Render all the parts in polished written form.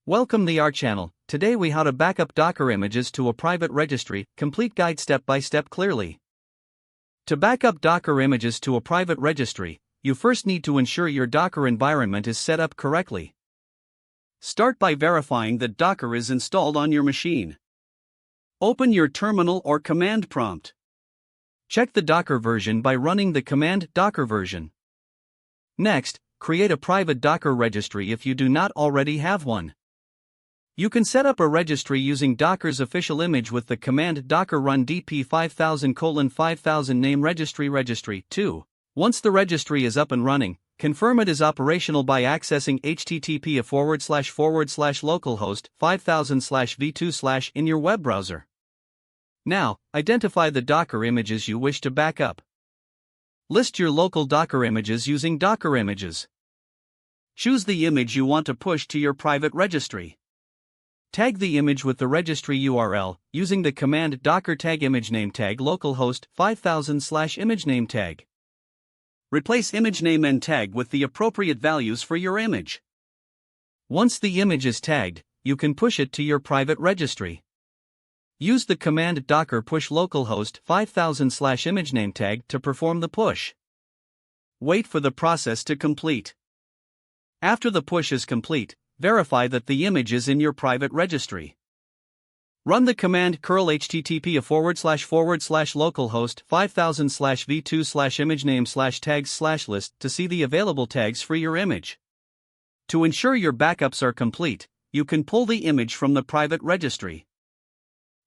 Welcome to our channel. Today we how to backup Docker images to a private registry, complete guide step by step clearly. To backup Docker images to a private registry, you first need to ensure your Docker environment is set up correctly. Start by verifying that Docker is installed on your machine. Open your terminal or command prompt. Check the Docker version by running the command docker version. Next, create a private Docker registry if you do not already have one. You can set up a registry using Docker's official image with the command docker run dp 5000:5000 name registry 2. Once the registry is up and running, confirm it is operational by accessing http://localhost 5000/v2/ in your web browser. Now, identify the Docker images you wish to backup. List your local Docker images using Docker images. Choose the image you want to push to your private registry. Tag the image with the registry URL, using the command docker tag image name tag localhost 5000/image name tag. Replace image name and tag with the appropriate values for your image. Once the image is tagged, you can push it to your private registry. Use the command docker push localhost 5000/image name tag to perform the push. Wait for the process to complete. After the push is complete, verify that the image is in your private registry. Run the command curl http://localhost 5000/v2/imagename/tags/list to see the available tags for your image. To ensure your backups are complete, you can pull the image from the private registry.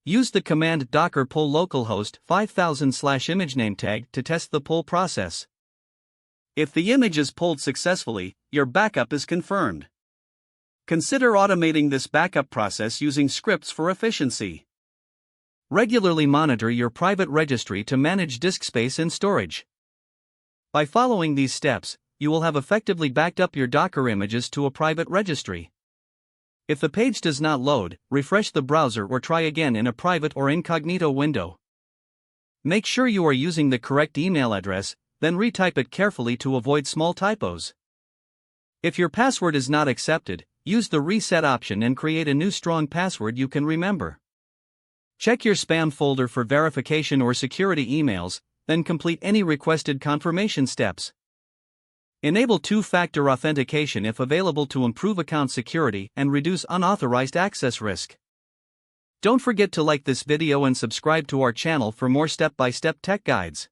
Use the command docker pull localhost 5000/imagename tag to test the pull process. If the image is pulled successfully, your backup is confirmed. Consider automating this backup process using scripts for efficiency. Regularly monitor your private registry to manage disk space and storage. By following these steps, you will have effectively backed up your Docker images to a private registry. If the page does not load, refresh the browser or try again in a private or incognito window. Make sure you are using the correct email address, then retype it carefully to avoid small typos. If your password is not accepted, use the reset option and create a new strong password you can remember. Check your spam folder for verification or security emails, then complete any requested confirmation steps. Enable two-factor authentication if available to improve account security and reduce unauthorized access risk. Don't forget to like this video and subscribe to our channel for more step-by-step tech guides.